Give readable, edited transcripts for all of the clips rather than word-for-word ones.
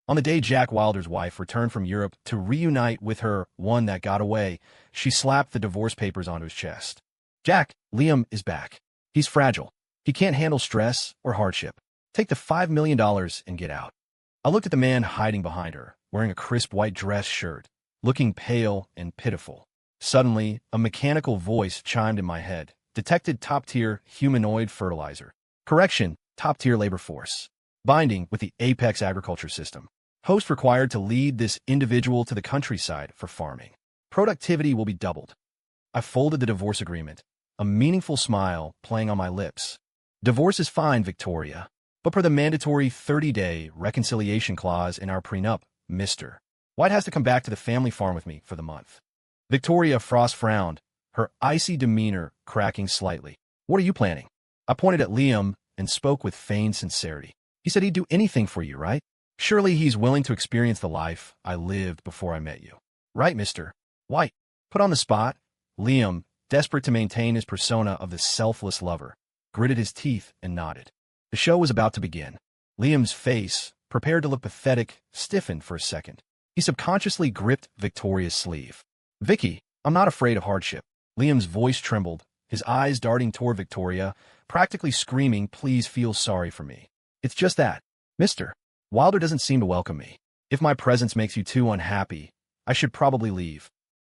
On the day Jack Wilder's wife returned from Europe to reunite with her one that got away, she slapped the divorce papers onto his chest. Jack, Liam is back. He's fragile. He can't handle stress or hardship. Take the $5 million and get out. I looked at the man hiding behind her, wearing a crisp white dress shirt, looking pale and pitiful. Suddenly, a mechanical voice chimed in my head. Detected top-tier humanoid fertilizer. Correction, top-tier labor force. Binding with the Apex agriculture system. Host required to lead this individual to the countryside for farming. Productivity will be doubled. I folded the divorce agreement, a meaningful smile playing on my lips. Divorce is fine, Victoria, but per the mandatory 30-day reconciliation clause in our prenup, Mr. White has to come back to the family farm with me for the month. Victoria Frost frowned, her icy demeanor cracking slightly. What are you planning? I pointed at Liam and spoke with feigned sincerity. He said he'd do anything for you, right? Surely he's willing to experience the life I lived before I met you. Right, Mr. White. Put on the spot, Liam, desperate to maintain his persona of the selfless lover, gritted his teeth and nodded. The show was about to begin. Liam's face, prepared to look pathetic, stiffened for a second. He subconsciously gripped Victoria's sleeve. Vicky, I'm not afraid of hardship. Liam's voice trembled, his eyes darting toward Victoria, practically screaming, please feel sorry for me. It's just that, Mr. Wilder doesn't seem to welcome me. If my presence makes you too unhappy, I should probably leave.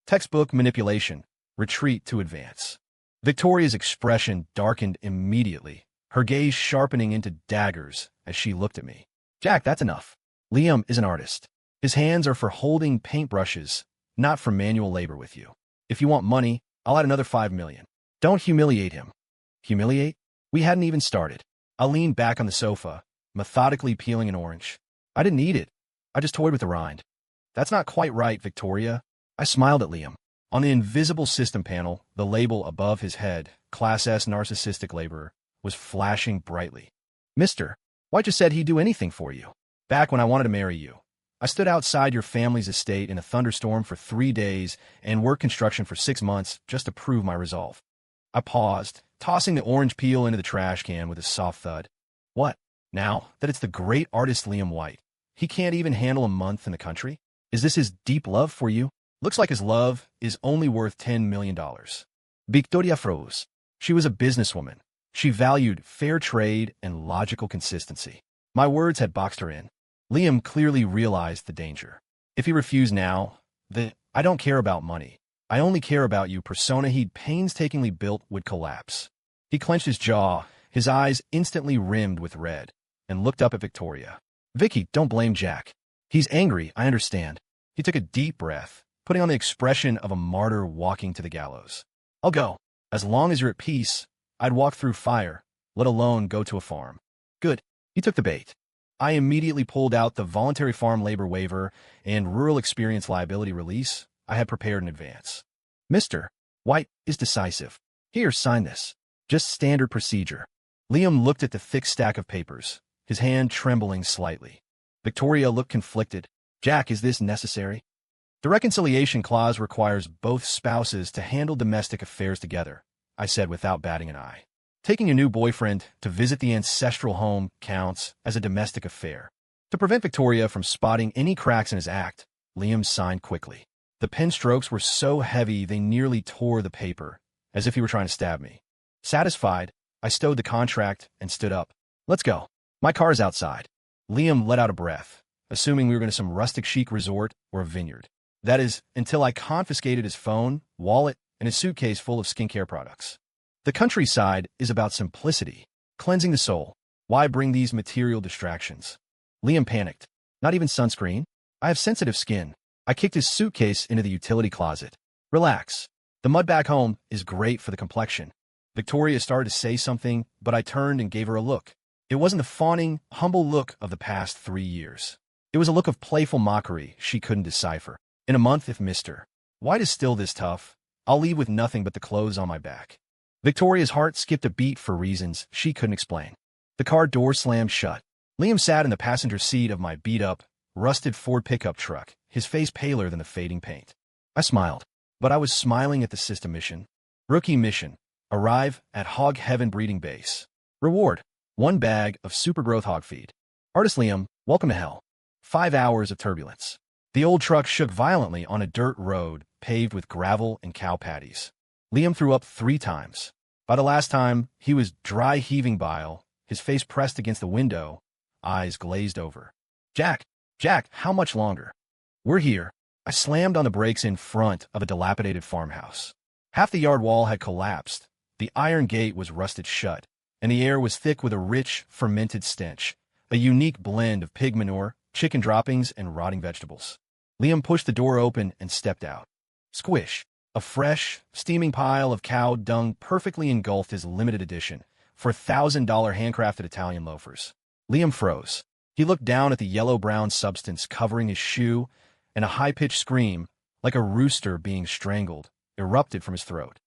Textbook manipulation. Retreat to advance. Victoria's expression darkened immediately, her gaze sharpening into daggers as she looked at me. Jack, that's enough. Liam is an artist. His hands are for holding paintbrushes, not for manual labor with you. If you want money, I'll add another $5 million. Don't humiliate him. Humiliate? We hadn't even started. I leaned back on the sofa, methodically peeling an orange. I didn't eat it. I just toyed with the rind. That's not quite right, Victoria. I smiled at Liam. On the invisible system panel, the label above his head, Class S narcissistic laborer, was flashing brightly. Mr. White just said he'd do anything for you. Back when I wanted to marry you, I stood outside your family's estate in a thunderstorm for 3 days and worked construction for 6 months just to prove my resolve. I paused, tossing the orange peel into the trash can with a soft thud. What? Now that it's the great artist Liam White, he can't even handle a month in the country? Is this his deep love for you? Looks like his love is only worth $10 million. Victoria froze. She was a businesswoman. She valued fair trade and logical consistency. My words had boxed her in. Liam clearly realized the danger. If he refused now, I don't care about money. I only care about you persona he'd painstakingly built would collapse. He clenched his jaw, his eyes instantly rimmed with red, and looked up at Victoria. Vicky, don't blame Jack. He's angry, I understand. He took a deep breath, putting on the expression of a martyr walking to the gallows. I'll go. As long as you're at peace, I'd walk through fire, let alone go to a farm. Good. He took the bait. I immediately pulled out the voluntary farm labor waiver and rural experience liability release I had prepared in advance. Mr. White is decisive. Here, sign this. Just standard procedure. Liam looked at the thick stack of papers, his hand trembling slightly. Victoria looked conflicted. Jack, is this necessary? The reconciliation clause requires both spouses to handle domestic affairs together, I said without batting an eye. Taking a new boyfriend to visit the ancestral home counts as a domestic affair. To prevent Victoria from spotting any cracks in his act, Liam signed quickly. The pen strokes were so heavy they nearly tore the paper, as if he were trying to stab me. Satisfied, I stowed the contract and stood up. Let's go. My car's outside. Liam let out a breath, assuming we were going to some rustic chic resort or a vineyard. That is, until I confiscated his phone, wallet, and his suitcase full of skincare products. The countryside is about simplicity, cleansing the soul. Why bring these material distractions? Liam panicked. Not even sunscreen? I have sensitive skin. I kicked his suitcase into the utility closet. Relax. The mud back home is great for the complexion. Victoria started to say something, but I turned and gave her a look. It wasn't the fawning, humble look of the past 3 years. It was a look of playful mockery she couldn't decipher. In a month, if Mr. White is still this tough, I'll leave with nothing but the clothes on my back. Victoria's heart skipped a beat for reasons she couldn't explain. The car door slammed shut. Liam sat in the passenger seat of my beat-up, rusted Ford pickup truck, his face paler than the fading paint. I smiled, but I was smiling at the system mission. Rookie mission. Arrive at Hog Heaven Breeding Base. Reward. 1 bag of super growth hog feed. Artist Liam, welcome to hell. 5 hours of turbulence. The old truck shook violently on a dirt road paved with gravel and cow patties. Liam threw up 3 times. By the last time, he was dry heaving bile, his face pressed against the window, eyes glazed over. Jack, how much longer? We're here. I slammed on the brakes in front of a dilapidated farmhouse. Half the yard wall had collapsed, the iron gate was rusted shut, and the air was thick with a rich, fermented stench, a unique blend of pig manure, chicken droppings, and rotting vegetables. Liam pushed the door open and stepped out. Squish! A fresh, steaming pile of cow dung perfectly engulfed his limited edition for $1,000 handcrafted Italian loafers. Liam froze. He looked down at the yellow-brown substance covering his shoe, and a high-pitched scream, like a rooster being strangled, erupted from his throat.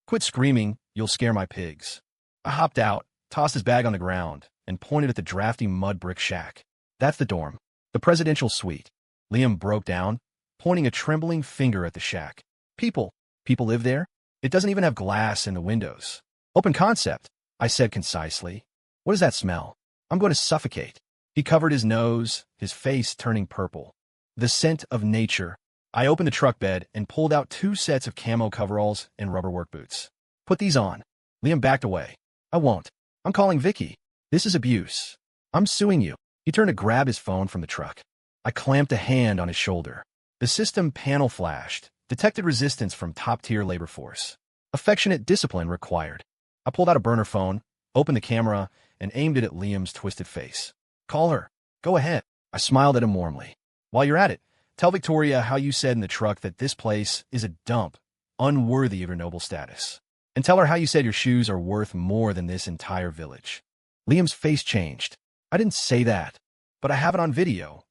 Quit screaming, you'll scare my pigs. I hopped out, tossed his bag on the ground, and pointed at the drafty mud brick shack. That's the dorm. The presidential suite. Liam broke down, pointing a trembling finger at the shack. People live there? It doesn't even have glass in the windows. Open concept, I said concisely. What does that smell? I'm going to suffocate. He covered his nose, his face turning purple. The scent of nature. I opened the truck bed and pulled out 2 sets of camo coveralls and rubber work boots. Put these on. Liam backed away. I won't. I'm calling Vicky. This is abuse. I'm suing you. He turned to grab his phone from the truck. I clamped a hand on his shoulder. The system panel flashed, detected resistance from top-tier labor force. Affectionate discipline required. I pulled out a burner phone, opened the camera, and aimed it at Liam's twisted face. Call her. Go ahead. I smiled at him warmly. While you're at it, tell Victoria how you said in the truck that this place is a dump, unworthy of your noble status. And tell her how you said your shoes are worth more than this entire village. Liam's face changed. I didn't say that, but I have it on video.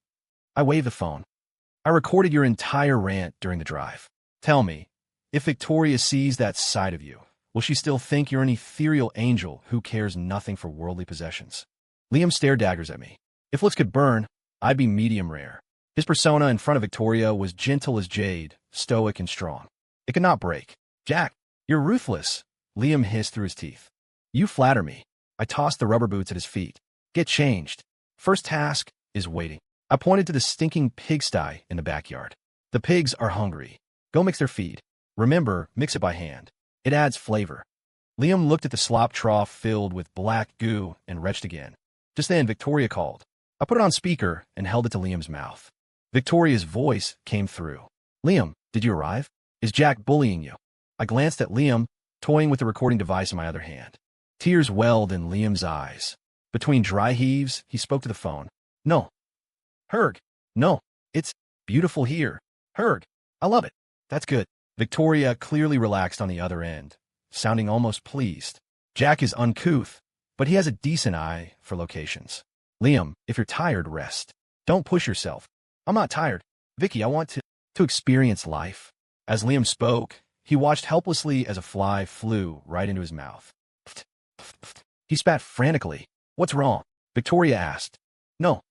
I waved the phone. I recorded your entire rant during the drive. Tell me, if Victoria sees that side of you, will she still think you're an ethereal angel who cares nothing for worldly possessions? Liam stared daggers at me. If lips could burn, I'd be medium rare. His persona in front of Victoria was gentle as jade, stoic and strong. It could not break. Jack, you're ruthless, Liam hissed through his teeth. You flatter me. I tossed the rubber boots at his feet. Get changed. First task is waiting. I pointed to the stinking pigsty in the backyard. The pigs are hungry. Go mix their feed. Remember, mix it by hand. It adds flavor. Liam looked at the slop trough filled with black goo and retched again. Just then, Victoria called. I put it on speaker and held it to Liam's mouth. Victoria's voice came through. Liam, did you arrive? Is Jack bullying you? I glanced at Liam, toying with the recording device in my other hand. Tears welled in Liam's eyes. Between dry heaves, he spoke to the phone. No. Herg. No. It's beautiful here. Herg. I love it. That's good. Victoria clearly relaxed on the other end, sounding almost pleased. Jack is uncouth, but he has a decent eye for locations. Liam, if you're tired, rest. Don't push yourself. I'm not tired. Vicky, I want to experience life. As Liam spoke, he watched helplessly as a fly flew right into his mouth. He spat frantically. What's wrong? Victoria asked. No.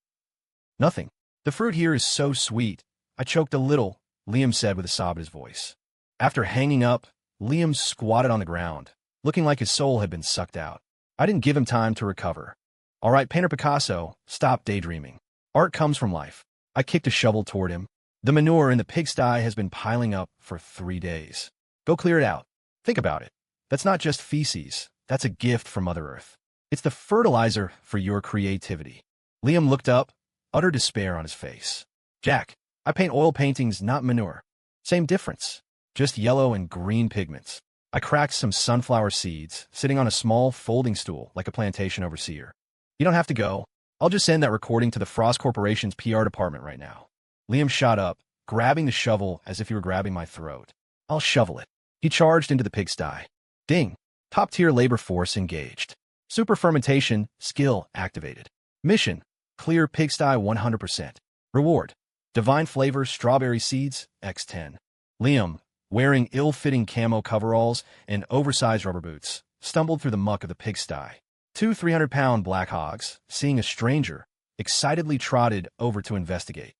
Nothing. The fruit here is so sweet. I choked a little, Liam said with a sob in his voice. After hanging up, Liam squatted on the ground, looking like his soul had been sucked out. I didn't give him time to recover. All right, painter Picasso, stop daydreaming. Art comes from life. I kicked a shovel toward him. The manure in the pigsty has been piling up for 3 days. Go clear it out. Think about it. That's not just feces. That's a gift from Mother Earth. It's the fertilizer for your creativity. Liam looked up, utter despair on his face. Jack, I paint oil paintings, not manure. Same difference. Just yellow and green pigments. I cracked some sunflower seeds, sitting on a small folding stool like a plantation overseer. You don't have to go. I'll just send that recording to the Frost Corporation's PR department right now. Liam shot up, grabbing the shovel as if he were grabbing my throat. I'll shovel it. He charged into the pigsty. Ding. Top-tier labor force engaged. Super fermentation, skill activated. Mission, clear pigsty 100%. Reward, divine flavor strawberry seeds, x10. Liam, wearing ill-fitting camo coveralls and oversized rubber boots, stumbled through the muck of the pigsty. 2 300-pound black hogs, seeing a stranger, excitedly trotted over to investigate.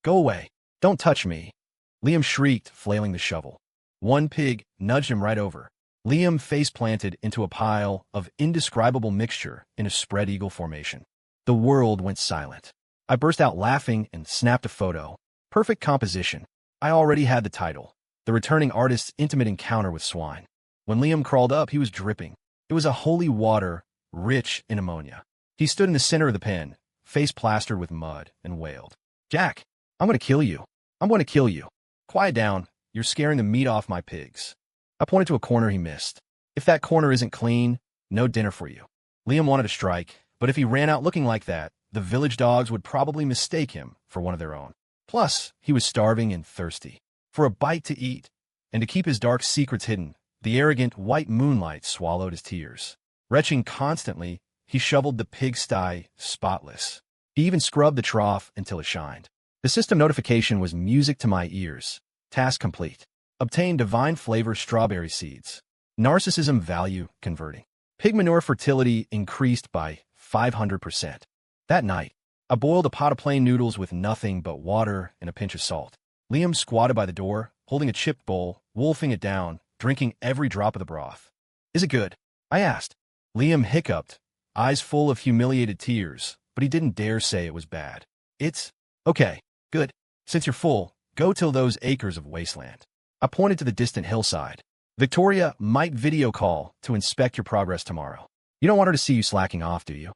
Go away. Don't touch me. Liam shrieked, flailing the shovel. One pig nudged him right over. Liam face-planted into a pile of indescribable mixture in a spread eagle formation. The world went silent. I burst out laughing and snapped a photo. Perfect composition. I already had the title. The returning artist's intimate encounter with swine. When Liam crawled up, he was dripping. It was a holy water, rich in ammonia. He stood in the center of the pen, face plastered with mud, and wailed, "Jack, I'm going to kill you. I'm going to kill you. Quiet down. You're scaring the meat off my pigs." I pointed to a corner he missed. "If that corner isn't clean, no dinner for you." Liam wanted to strike, but if he ran out looking like that, the village dogs would probably mistake him for one of their own. Plus, he was starving and thirsty. For a bite to eat, and to keep his dark secrets hidden, the arrogant white moonlight swallowed his tears. Retching constantly, he shoveled the pigsty spotless. He even scrubbed the trough until it shined. The system notification was music to my ears. Task complete. Obtain divine flavor strawberry seeds. Narcissism value converting. Pig manure fertility increased by 500%. That night, I boiled a pot of plain noodles with nothing but water and a pinch of salt. Liam squatted by the door, holding a chipped bowl, wolfing it down, drinking every drop of the broth. "Is it good?" I asked. Liam hiccuped, eyes full of humiliated tears, but he didn't dare say it was bad. "It's okay, good. Since you're full, go till those acres of wasteland." I pointed to the distant hillside. "Victoria might video call to inspect your progress tomorrow. You don't want her to see you slacking off, do you?"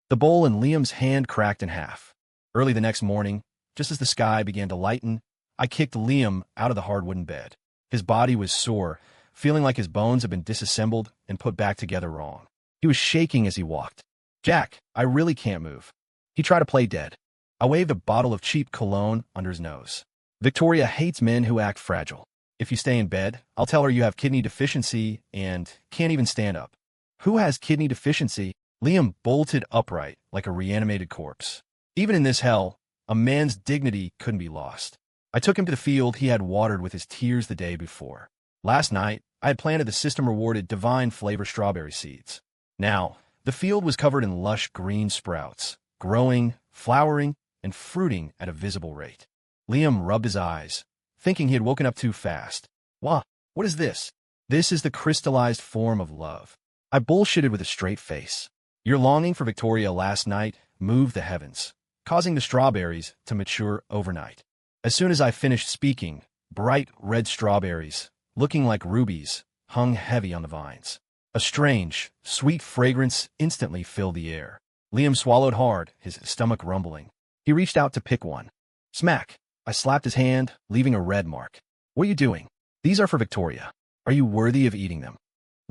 The bowl in Liam's hand cracked in half. Early the next morning, just as the sky began to lighten, I kicked Liam out of the hard wooden bed. His body was sore, feeling like his bones had been disassembled and put back together wrong. He was shaking as he walked. "Jack, I really can't move." He tried to play dead. I waved a bottle of cheap cologne under his nose. "Victoria hates men who act fragile. If you stay in bed, I'll tell her you have kidney deficiency and can't even stand up." "Who has kidney deficiency?" Liam bolted upright like a reanimated corpse. Even in this hell, a man's dignity couldn't be lost. I took him to the field he had watered with his tears the day before. Last night, I had planted the system-rewarded divine flavor strawberry seeds. Now, the field was covered in lush green sprouts, growing, flowering, and fruiting at a visible rate. Liam rubbed his eyes, thinking he had woken up too fast. "What is this?" "This is the crystallized form of love." I bullshitted with a straight face. "Your longing for Victoria last night moved the heavens, causing the strawberries to mature overnight." As soon as I finished speaking, bright red strawberries, looking like rubies, hung heavy on the vines. A strange, sweet fragrance instantly filled the air. Liam swallowed hard, his stomach rumbling. He reached out to pick one. Smack! I slapped his hand, leaving a red mark. "What are you doing?" "These are for Victoria. Are you worthy of eating them?"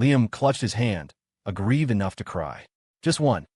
Liam clutched his hand, aggrieved enough to cry. "Just one."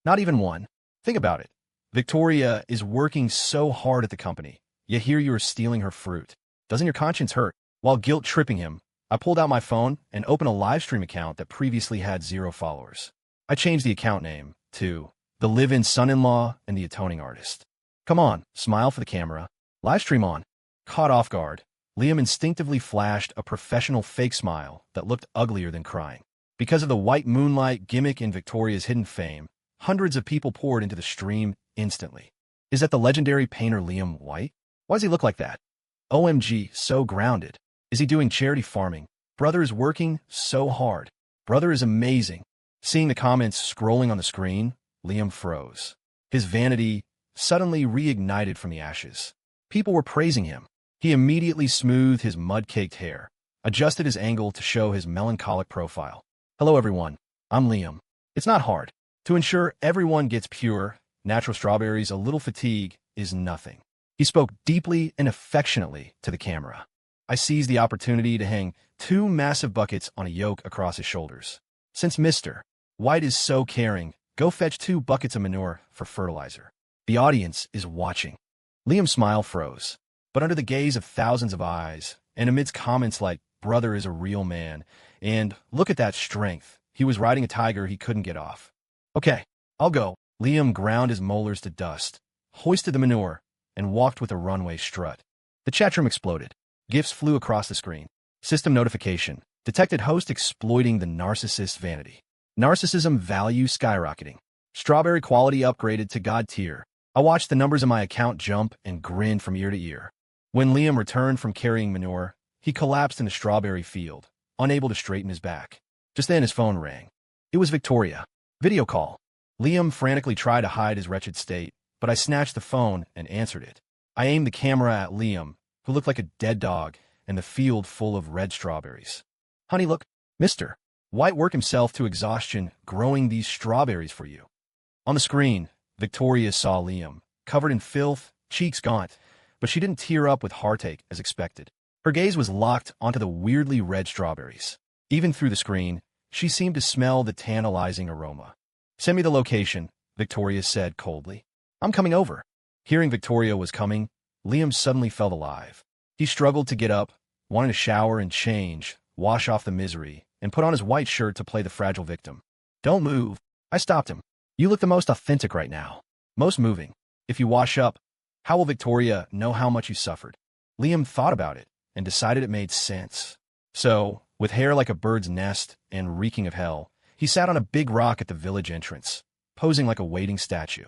"Not even one. Think about it. Victoria is working so hard at the company, yet here you are stealing her fruit. Doesn't your conscience hurt?" While guilt-tripping him, I pulled out my phone and opened a live stream account that previously had 0 followers. I changed the account name to The Live-In Son-in-Law and the Atoning Artist. "Come on, smile for the camera. Live stream on." Caught off guard, Liam instinctively flashed a professional fake smile that looked uglier than crying. Because of the white moonlight gimmick in Victoria's hidden fame, hundreds of people poured into the stream instantly. Is that the legendary painter Liam White? Why does he look like that? OMG, so grounded. Is he doing charity farming? Brother is working so hard. Brother is amazing. Seeing the comments scrolling on the screen, Liam froze. His vanity suddenly reignited from the ashes. People were praising him. He immediately smoothed his mud-caked hair, adjusted his angle to show his melancholic profile. "Hello everyone, I'm Liam. It's not hard. To ensure everyone gets pure, natural strawberries, a little fatigue is nothing." He spoke deeply and affectionately to the camera. I seized the opportunity to hang 2 massive buckets on a yoke across his shoulders. "Since Mr. White is so caring, go fetch 2 buckets of manure for fertilizer. The audience is watching." Liam's smile froze, but under the gaze of thousands of eyes, and amidst comments like, "Brother is a real man," and "Look at that strength, he was riding a tiger he couldn't get off." "Okay, I'll go." Liam ground his molars to dust, hoisted the manure, and walked with a runway strut. The chatroom exploded. GIFs flew across the screen. System notification. Detected host exploiting the narcissist's vanity. Narcissism value skyrocketing. Strawberry quality upgraded to God tier. I watched the numbers in my account jump and grinned from ear to ear. When Liam returned from carrying manure, he collapsed in the strawberry field, unable to straighten his back. Just then his phone rang. It was Victoria. Video call. Liam frantically tried to hide his wretched state, but I snatched the phone and answered it. I aimed the camera at Liam, who looked like a dead dog, in the field full of red strawberries. Honey, look, Mr. White worked himself to exhaustion growing these strawberries for you. On the screen, Victoria saw Liam, covered in filth, cheeks gaunt, but she didn't tear up with heartache as expected. Her gaze was locked onto the weirdly red strawberries. Even through the screen, she seemed to smell the tantalizing aroma. Send me the location, Victoria said coldly. I'm coming over. Hearing Victoria was coming, Liam suddenly felt alive. He struggled to get up, wanted to shower and change, wash off the misery, and put on his white shirt to play the fragile victim. Don't move. I stopped him. You look the most authentic right now. Most moving. If you wash up, how will Victoria know how much you suffered? Liam thought about it and decided it made sense. So, with hair like a bird's nest and reeking of hell, he sat on a big rock at the village entrance, posing like a waiting statue.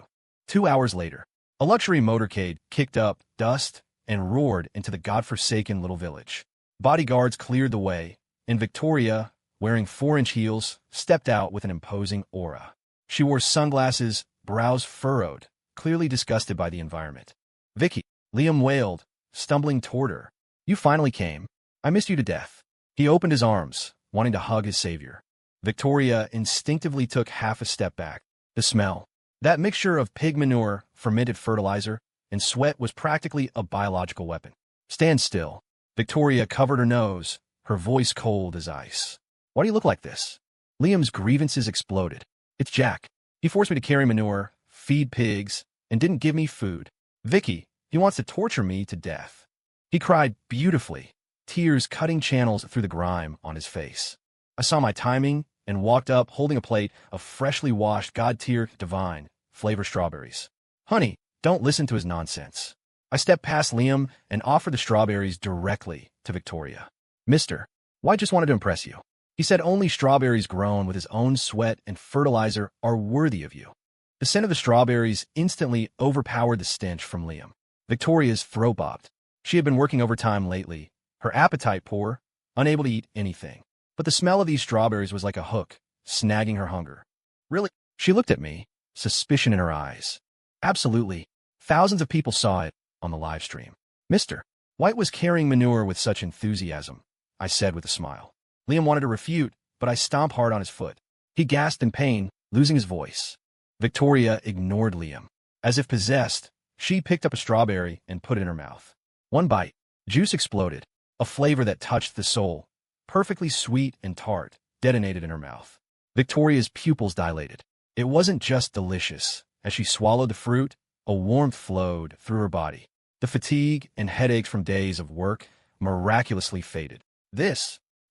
2 hours later, a luxury motorcade kicked up dust and roared into the godforsaken little village. Bodyguards cleared the way, and Victoria, wearing 4-inch heels, stepped out with an imposing aura. She wore sunglasses, brows furrowed, clearly disgusted by the environment. Vicky, Liam wailed, stumbling toward her. You finally came. I missed you to death. He opened his arms, wanting to hug his savior. Victoria instinctively took half a step back. The smell. That mixture of pig manure, fermented fertilizer, and sweat was practically a biological weapon. Stand still. Victoria covered her nose, her voice cold as ice. Why do you look like this? Liam's grievances exploded. It's Jack. He forced me to carry manure, feed pigs, and didn't give me food. Vicky, he wants to torture me to death. He cried beautifully, tears cutting channels through the grime on his face. I saw my timing and walked up holding a plate of freshly washed God-tier divine flavor strawberries. Honey, don't listen to his nonsense. I stepped past Liam and offered the strawberries directly to Victoria. Mister, White just wanted to impress you. He said only strawberries grown with his own sweat and fertilizer are worthy of you. The scent of the strawberries instantly overpowered the stench from Liam. Victoria's throat bobbed. She had been working overtime lately, her appetite poor, unable to eat anything. But the smell of these strawberries was like a hook, snagging her hunger. Really? She looked at me, suspicion in her eyes. Absolutely. Thousands of people saw it on the live stream. Mr. White was carrying manure with such enthusiasm, I said with a smile. Liam wanted to refute, but I stomped hard on his foot. He gasped in pain, losing his voice. Victoria ignored Liam. As if possessed, she picked up a strawberry and put it in her mouth. One bite. Juice exploded. A flavor that touched the soul, perfectly sweet and tart, detonated in her mouth. Victoria's pupils dilated. It wasn't just delicious. As she swallowed the fruit, a warmth flowed through her body. The fatigue and headaches from days of work miraculously faded.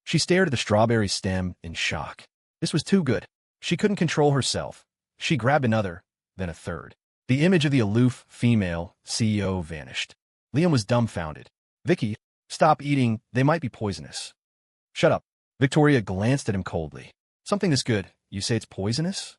She stared at the strawberry stem in shock. This was too good. She couldn't control herself. She grabbed another, then a third. The image of the aloof female CEO vanished. Liam was dumbfounded. Vicky, stop eating. They might be poisonous. Shut up. Victoria glanced at him coldly. Something this good, you say it's poisonous?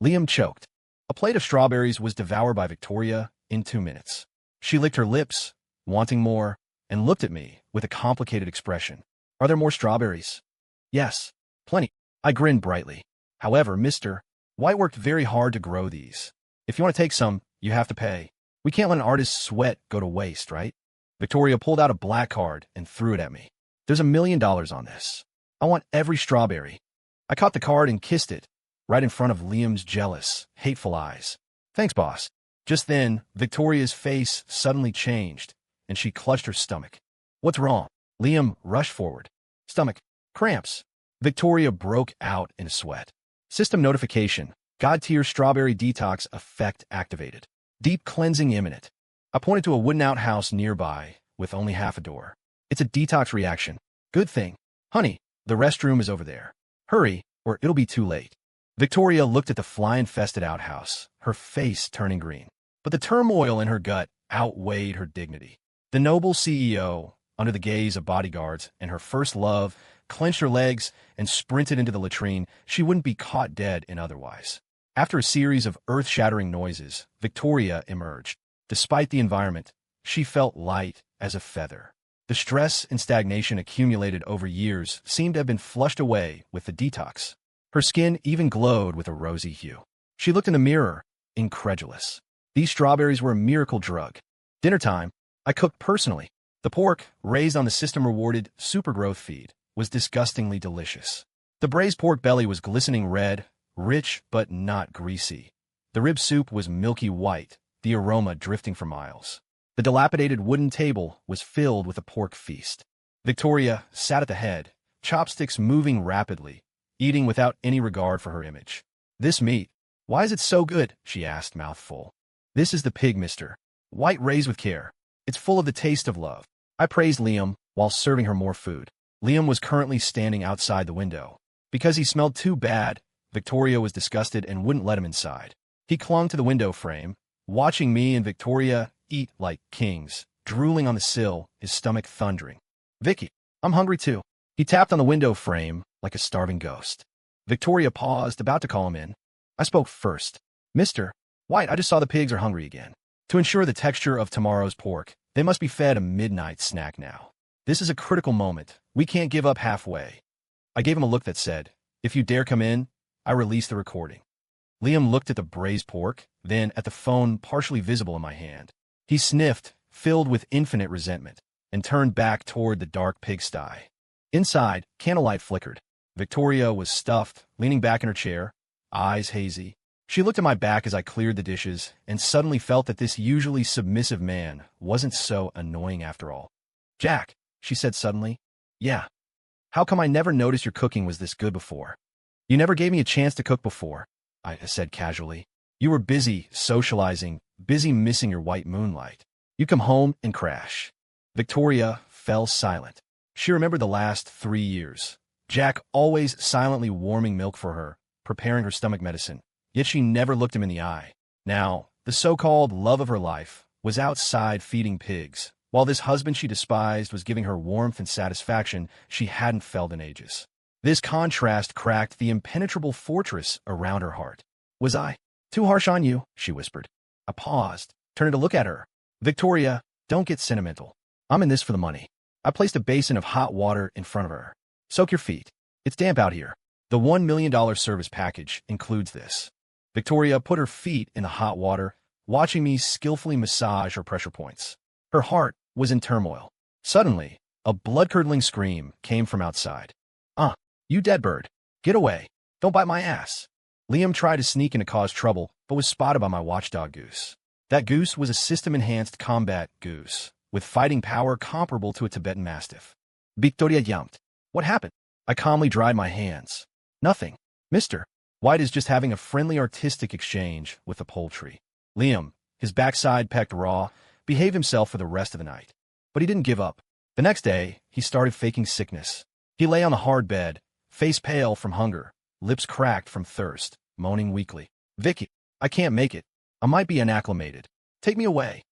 Liam choked. A plate of strawberries was devoured by Victoria in 2 minutes. She licked her lips, wanting more, and looked at me with a complicated expression. Are there more strawberries? Yes, plenty. I grinned brightly. However, Mr. White worked very hard to grow these. If you want to take some, you have to pay. We can't let an artist's sweat go to waste, right? Victoria pulled out a black card and threw it at me. There's $1 million on this. I want every strawberry. I caught the card and kissed it, right in front of Liam's jealous, hateful eyes. Thanks, boss. Just then, Victoria's face suddenly changed, and she clutched her stomach. What's wrong? Liam rushed forward. Stomach. Cramps. Victoria broke out in a sweat. System notification. God-tier strawberry detox effect activated. Deep cleansing imminent. I pointed to a wooden outhouse nearby with only half a door. It's a detox reaction. Good thing. Honey, the restroom is over there. Hurry, or it'll be too late. Victoria looked at the fly-infested outhouse, her face turning green. But the turmoil in her gut outweighed her dignity. The noble CEO, under the gaze of bodyguards and her first love, clenched her legs and sprinted into the latrine. She wouldn't be caught dead in otherwise. After a series of earth-shattering noises, Victoria emerged. Despite the environment, she felt light as a feather. The stress and stagnation accumulated over years seemed to have been flushed away with the detox. Her skin even glowed with a rosy hue. She looked in the mirror, incredulous. These strawberries were a miracle drug. Dinner time, I cooked personally. The pork, raised on the system-rewarded super growth feed, was disgustingly delicious. The braised pork belly was glistening red, rich but not greasy. The rib soup was milky white, the aroma drifting for miles. The dilapidated wooden table was filled with a pork feast. Victoria sat at the head, chopsticks moving rapidly, eating without any regard for her image. "This meat, why is it so good?" she asked, mouth full. "This is the pig, mister. White raised with care. It's full of the taste of love." I praised Liam while serving her more food. Liam was currently standing outside the window. Because he smelled too bad, Victoria was disgusted and wouldn't let him inside. He clung to the window frame, watching me and Victoria eat like kings, drooling on the sill, his stomach thundering. "Vicky, I'm hungry too." He tapped on the window frame like a starving ghost. Victoria paused, about to call him in. I spoke first. "Mr. White, I just saw the pigs are hungry again. To ensure the texture of tomorrow's pork, they must be fed a midnight snack now. This is a critical moment. We can't give up halfway." I gave him a look that said, "If you dare come in, I release the recording." Liam looked at the braised pork, then at the phone partially visible in my hand. He sniffed, filled with infinite resentment, and turned back toward the dark pigsty. Inside, candlelight flickered. Victoria was stuffed, leaning back in her chair, eyes hazy. She looked at my back as I cleared the dishes, and suddenly felt that this usually submissive man wasn't so annoying after all. "Jack," she said suddenly. "Yeah. How come I never noticed your cooking was this good before?" "You never gave me a chance to cook before," I said casually. "You were busy socializing, busy missing your white moonlight. You come home and crash." Victoria fell silent. She remembered the last 3 years. Jack always silently warming milk for her, preparing her stomach medicine. Yet she never looked him in the eye. Now, the so-called love of her life was outside feeding pigs, while this husband she despised was giving her warmth and satisfaction she hadn't felt in ages. This contrast cracked the impenetrable fortress around her heart. "Was I too harsh on you?" she whispered. I paused, turning to look at her. "Victoria, don't get sentimental. I'm in this for the money." I placed a basin of hot water in front of her. "Soak your feet. It's damp out here. The $1 million service package includes this." Victoria put her feet in the hot water, watching me skillfully massage her pressure points. Her heart was in turmoil. Suddenly, a blood-curdling scream came from outside. You dead bird. Get away. Don't bite my ass." Liam tried to sneak in to cause trouble, but was spotted by my watchdog goose. That goose was a system-enhanced combat goose, with fighting power comparable to a Tibetan Mastiff. Victoria jumped. "What happened?" I calmly dried my hands. "Nothing. Mr. White is just having a friendly artistic exchange with the poultry." Liam, his backside pecked raw, behaved himself for the rest of the night. But he didn't give up. The next day, he started faking sickness. He lay on the hard bed, face pale from hunger, lips cracked from thirst, moaning weakly. "Vicky, I can't make it. I might be unacclimated. Take me away."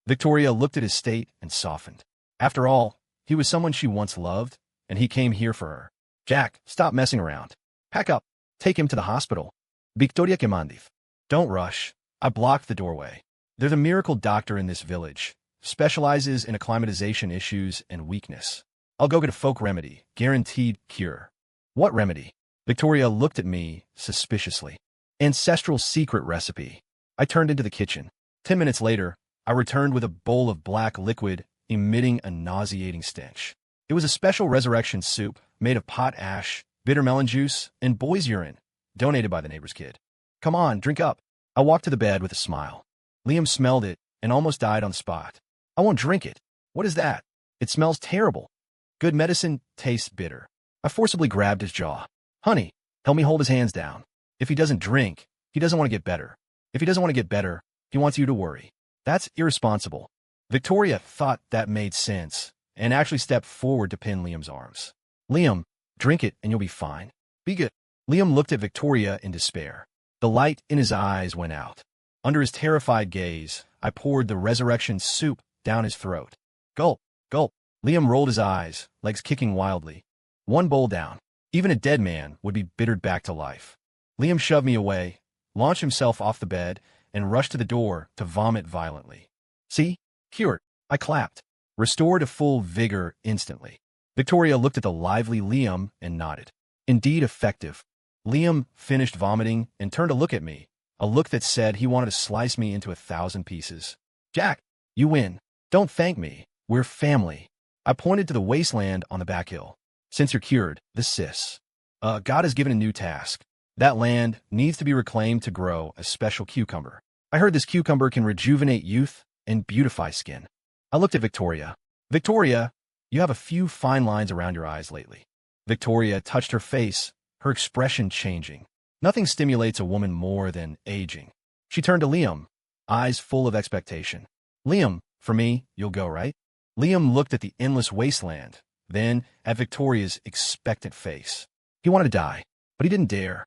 Victoria looked at his state and softened. After all, he was someone she once loved, and he came here for her. "Jack, stop messing around. Pack up. Take him to the hospital." Victoria Kemandiv. "Don't rush." I blocked the doorway. "There's a miracle doctor in this village. Specializes in acclimatization issues and weakness. I'll go get a folk remedy, guaranteed cure." "What remedy?" Victoria looked at me suspiciously. "Ancestral secret recipe." I turned into the kitchen. 10 minutes later, I returned with a bowl of black liquid emitting a nauseating stench. It was a special resurrection soup made of pot ash, bitter melon juice, and boy's urine, donated by the neighbor's kid. "Come on, drink up." I walked to the bed with a smile. Liam smelled it and almost died on the spot. "I won't drink it." "What is that?" "It smells terrible." "Good medicine tastes bitter." I forcibly grabbed his jaw. "Honey, help me hold his hands down. If he doesn't drink, he doesn't want to get better. If he doesn't want to get better, he wants you to worry. That's irresponsible." Victoria thought that made sense and actually stepped forward to pin Liam's arms. "Liam, drink it and you'll be fine. Be good." Liam looked at Victoria in despair. The light in his eyes went out. Under his terrified gaze, I poured the resurrection soup down his throat. Gulp, gulp. Liam rolled his eyes, legs kicking wildly. One bowl down. Even a dead man would be bittered back to life. Liam shoved me away, launched himself off the bed, and rushed to the door to vomit violently. "See? Cured." I clapped. Restored to full vigor instantly. Victoria looked at the lively Liam and nodded. "Indeed effective." Liam finished vomiting and turned to look at me, a look that said he wanted to slice me into 1,000 pieces. Jack, you win. Don't thank me. We're family. I pointed to the wasteland on the back hill. Since you're cured, the sis. God has given a new task. That land needs to be reclaimed to grow a special cucumber. I heard this cucumber can rejuvenate youth and beautify skin. I looked at Victoria. Victoria, you have a few fine lines around your eyes lately. Victoria touched her face, her expression changing. Nothing stimulates a woman more than aging. She turned to Liam, eyes full of expectation. Liam, for me, you'll go, right? Liam looked at the endless wasteland, then at Victoria's expectant face. He wanted to die, but he didn't dare.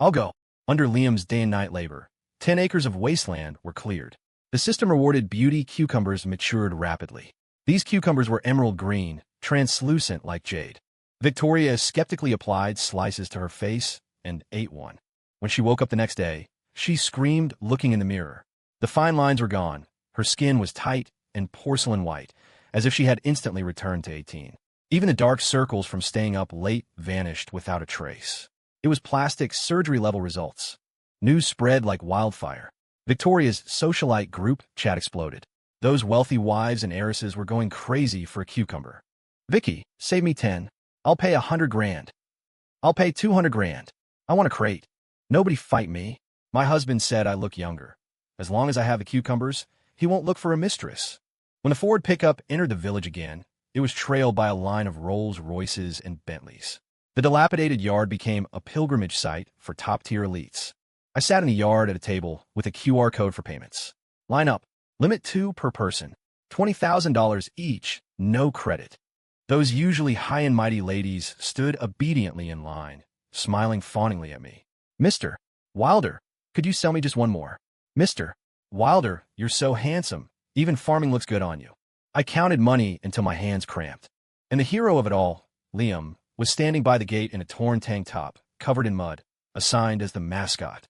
I'll go. Under Liam's day and night labor, 10 acres of wasteland were cleared. The system rewarded beauty cucumbers matured rapidly. These cucumbers were emerald green, translucent like jade. Victoria skeptically applied slices to her face and ate one. When she woke up the next day, she screamed, looking in the mirror. The fine lines were gone. Her skin was tight and porcelain white, as if she had instantly returned to 18. Even the dark circles from staying up late vanished without a trace. It was plastic surgery-level results. News spread like wildfire. Victoria's socialite group chat exploded. Those wealthy wives and heiresses were going crazy for a cucumber. Vicky, save me 10. I'll pay 100 grand. I'll pay 200 grand. I want a crate. Nobody fight me. My husband said I look younger. As long as I have the cucumbers, he won't look for a mistress. When the Ford pickup entered the village again, it was trailed by a line of Rolls Royces and Bentleys. The dilapidated yard became a pilgrimage site for top-tier elites. I sat in the yard at a table with a QR code for payments. Line up. Limit 2 per person. $20,000 each. No credit. Those usually high and mighty ladies stood obediently in line, smiling fawningly at me. Mr. Wilder, could you sell me just one more? Mr. Wilder, you're so handsome. Even farming looks good on you. I counted money until my hands cramped. And the hero of it all, Liam, was standing by the gate in a torn tank top, covered in mud, assigned as the mascot.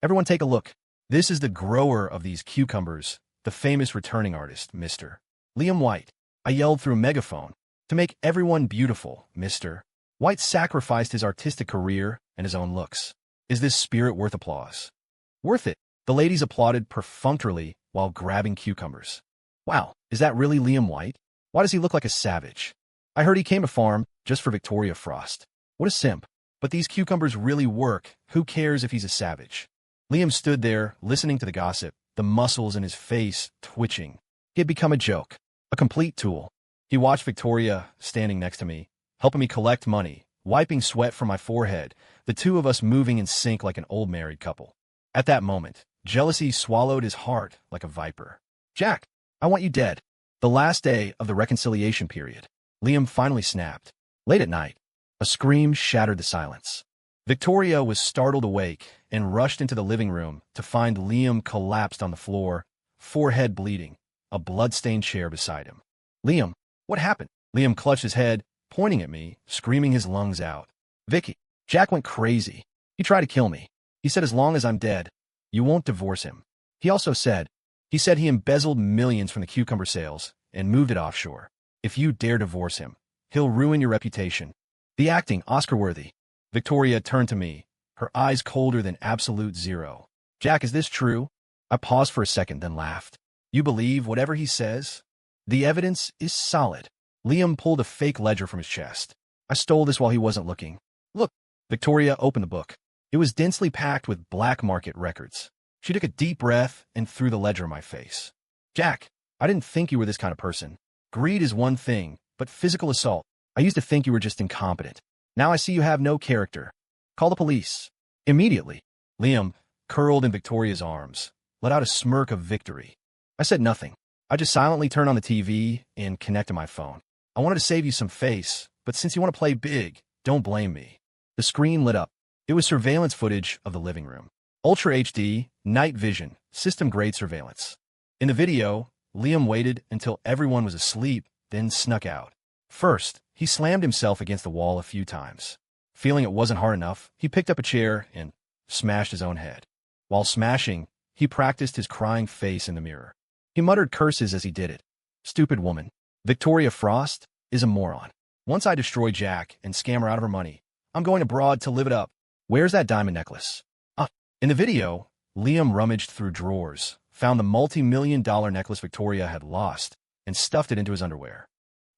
Everyone take a look. This is the grower of these cucumbers, the famous returning artist, Mr. Liam White. I yelled through a megaphone. To make everyone beautiful, Mr. White sacrificed his artistic career and his own looks. Is this spirit worth applause? Worth it. The ladies applauded perfunctorily while grabbing cucumbers. Wow, is that really Liam White? Why does he look like a savage? I heard he came to farm just for Victoria Frost. What a simp. But these cucumbers really work. Who cares if he's a savage? Liam stood there, listening to the gossip, the muscles in his face twitching. He had become a joke, a complete tool. He watched Victoria standing next to me, helping me collect money, wiping sweat from my forehead, the two of us moving in sync like an old married couple. At that moment, jealousy swallowed his heart like a viper. Jack, I want you dead. The last day of the reconciliation period, Liam finally snapped. Late at night, a scream shattered the silence. Victoria was startled awake and rushed into the living room to find Liam collapsed on the floor, forehead bleeding, a blood-stained chair beside him. Liam, what happened? Liam clutched his head, pointing at me, screaming his lungs out. Vicky, Jack went crazy. He tried to kill me. He said as long as I'm dead, you won't divorce him. He also said he embezzled millions from the cucumber sales and moved it offshore. If you dare divorce him, he'll ruin your reputation. The acting, Oscar-worthy. Victoria turned to me, her eyes colder than absolute zero. Jack, is this true? I paused for a second, then laughed. You believe whatever he says? The evidence is solid. Liam pulled a fake ledger from his chest. I stole this while he wasn't looking. Look. Victoria opened the book. It was densely packed with black market records. She took a deep breath and threw the ledger in my face. Jack, I didn't think you were this kind of person. Greed is one thing, but physical assault. I used to think you were just incompetent. Now I see you have no character. Call the police. Immediately. Liam, curled in Victoria's arms, let out a smirk of victory. I said nothing. I just silently turned on the TV and connected my phone. I wanted to save you some face, but since you want to play big, don't blame me. The screen lit up. It was surveillance footage of the living room. Ultra HD, night vision, system-grade surveillance. In the video, Liam waited until everyone was asleep, then snuck out. First, he slammed himself against the wall a few times. Feeling it wasn't hard enough, he picked up a chair and smashed his own head. While smashing, he practiced his crying face in the mirror. He muttered curses as he did it. Stupid woman. Victoria Frost is a moron. Once I destroy Jack and scam her out of her money, I'm going abroad to live it up. Where's that diamond necklace? In the video, Liam rummaged through drawers, found the multi-million-dollar necklace Victoria had lost, and stuffed it into his underwear.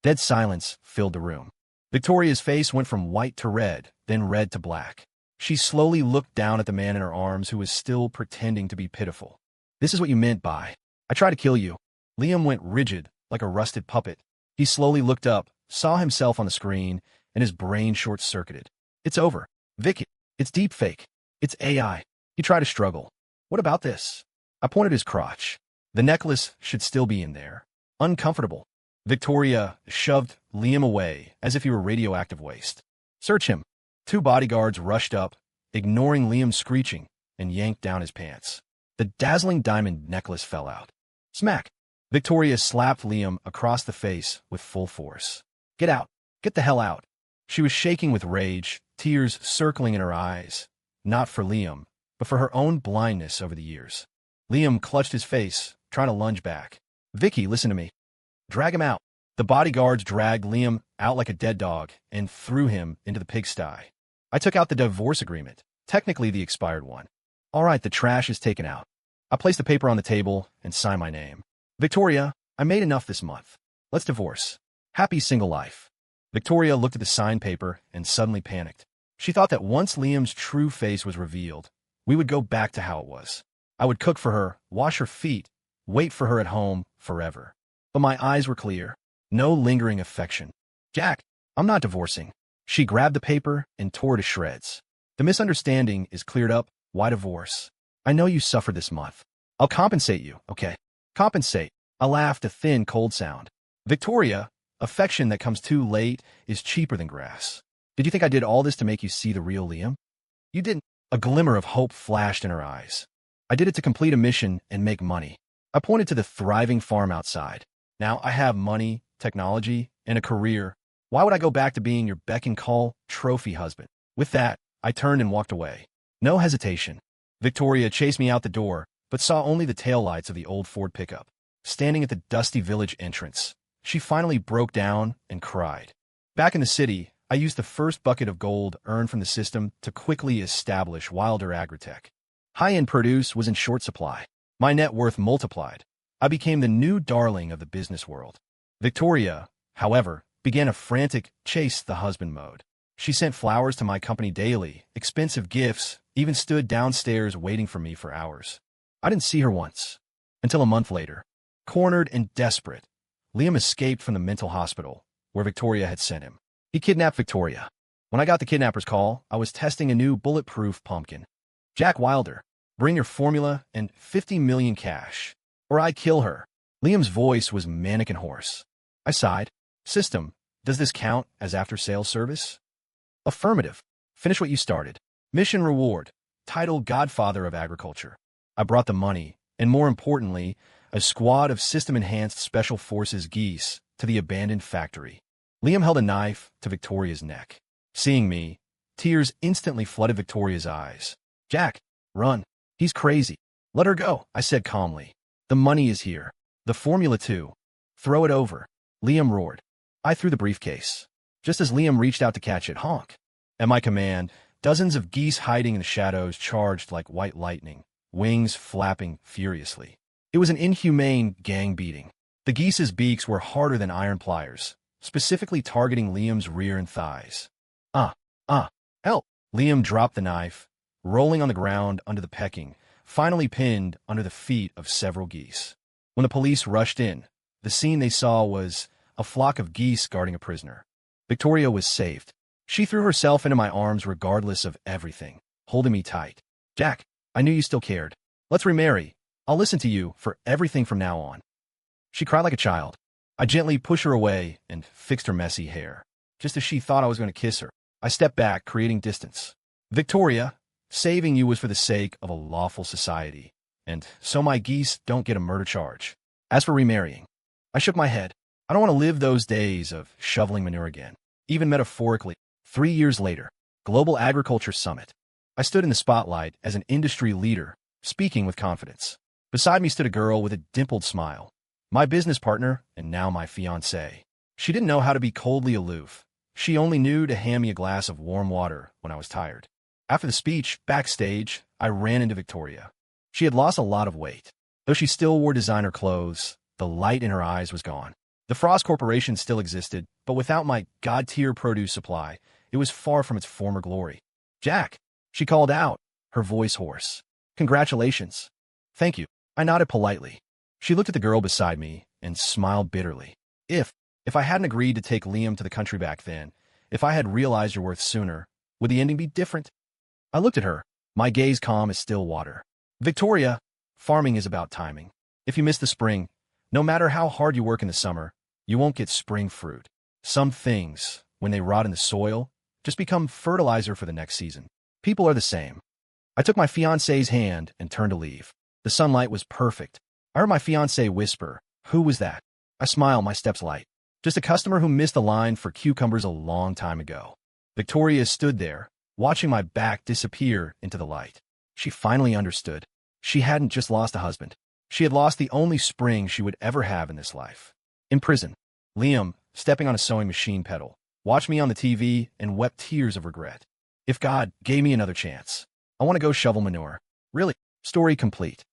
Dead silence filled the room. Victoria's face went from white to red, then red to black. She slowly looked down at the man in her arms who was still pretending to be pitiful. "This is what you meant by, I tried to kill you." Liam went rigid, like a rusted puppet. He slowly looked up, saw himself on the screen, and his brain short-circuited. "It's over. Vicky, it's deepfake. It's AI." He tried to struggle. "What about this?" I pointed his crotch. "The necklace should still be in there. Uncomfortable." Victoria shoved Liam away as if he were radioactive waste. "Search him." 2 bodyguards rushed up, ignoring Liam's screeching, and yanked down his pants. The dazzling diamond necklace fell out. Smack! Victoria slapped Liam across the face with full force. "Get out! Get the hell out!" She was shaking with rage, tears circling in her eyes, not for Liam, but for her own blindness over the years. Liam clutched his face, trying to lunge back. "Vicky, listen to me." "Drag him out." The bodyguards dragged Liam out like a dead dog and threw him into the pigsty. I took out the divorce agreement, technically the expired one. "All right, the trash is taken out." I placed the paper on the table and signed my name. "Victoria, I made enough this month. Let's divorce. Happy single life." Victoria looked at the signed paper and suddenly panicked. She thought that once Liam's true face was revealed, we would go back to how it was. I would cook for her, wash her feet, wait for her at home forever. But my eyes were clear. No lingering affection. "Jack, I'm not divorcing." She grabbed the paper and tore it to shreds. "The misunderstanding is cleared up. Why divorce? I know you suffered this month. I'll compensate you, okay?" "Compensate." I laughed, a thin, cold sound. "Victoria, affection that comes too late is cheaper than grass. Did you think I did all this to make you see the real Liam? You didn't." A glimmer of hope flashed in her eyes. "I did it to complete a mission and make money." I pointed to the thriving farm outside. "Now I have money, technology, and a career. Why would I go back to being your beck-and-call trophy husband?" With that, I turned and walked away. No hesitation. Victoria chased me out the door, but saw only the taillights of the old Ford pickup. Standing at the dusty village entrance, she finally broke down and cried. Back in the city, I used the first bucket of gold earned from the system to quickly establish Wilder Agritech. High-end produce was in short supply. My net worth multiplied. I became the new darling of the business world. Victoria, however, began a frantic chase the husband mode. She sent flowers to my company daily, expensive gifts, even stood downstairs waiting for me for hours. I didn't see her once. Until a month later. Cornered and desperate, Liam escaped from the mental hospital, where Victoria had sent him. He kidnapped Victoria. When I got the kidnapper's call, I was testing a new bulletproof pumpkin. "Jack Wilder, bring your formula and 50 million cash, or I kill her." Liam's voice was manic and hoarse. I sighed. "System, does this count as after-sales service?" "Affirmative. Finish what you started. Mission reward. Title Godfather of Agriculture." I brought the money, and more importantly, a squad of system-enhanced Special Forces geese to the abandoned factory. Liam held a knife to Victoria's neck. Seeing me, tears instantly flooded Victoria's eyes. "Jack, run. He's crazy." "Let her go," I said calmly. "The money is here. The formula too. Throw it over." Liam roared. I threw the briefcase. Just as Liam reached out to catch it, honk. At my command, dozens of geese hiding in the shadows charged like white lightning, wings flapping furiously. It was an inhumane gang beating. The geese's beaks were harder than iron pliers, specifically targeting Liam's rear and thighs. Help!" Liam dropped the knife, rolling on the ground under the pecking, finally pinned under the feet of several geese. When the police rushed in, the scene they saw was a flock of geese guarding a prisoner. Victoria was saved. She threw herself into my arms regardless of everything, holding me tight. "Jack, I knew you still cared. Let's remarry. I'll listen to you for everything from now on." She cried like a child. I gently pushed her away and fixed her messy hair. Just as she thought I was going to kiss her, I stepped back, creating distance. "Victoria, saving you was for the sake of a lawful society, and so my geese don't get a murder charge. As for remarrying," I shook my head. "I don't want to live those days of shoveling manure again, even metaphorically." 3 years later, Global Agriculture Summit. I stood in the spotlight as an industry leader, speaking with confidence. Beside me stood a girl with a dimpled smile, my business partner and now my fiancée. She didn't know how to be coldly aloof. She only knew to hand me a glass of warm water when I was tired. After the speech, backstage, I ran into Victoria. She had lost a lot of weight. Though she still wore designer clothes, the light in her eyes was gone. The Frost Corporation still existed, but without my god-tier produce supply, it was far from its former glory. "Jack," she called out, her voice hoarse. "Congratulations." "Thank you." I nodded politely. She looked at the girl beside me and smiled bitterly. If I hadn't agreed to take Liam to the country back then, if I had realized your worth sooner, would the ending be different? I looked at her, my gaze calm as still water. "Victoria, farming is about timing. If you miss the spring, no matter how hard you work in the summer, you won't get spring fruit. Some things, when they rot in the soil, just become fertilizer for the next season. People are the same." I took my fiancé's hand and turned to leave. The sunlight was perfect. I heard my fiancé whisper, "Who was that?" I smiled, my steps light. "Just a customer who missed a line for cucumbers a long time ago." Victoria stood there, watching my back disappear into the light. She finally understood. She hadn't just lost a husband. She had lost the only spring she would ever have in this life. In prison, Liam, stepping on a sewing machine pedal, watched me on the TV and wept tears of regret. If God gave me another chance, I want to go shovel manure. Really. Story complete.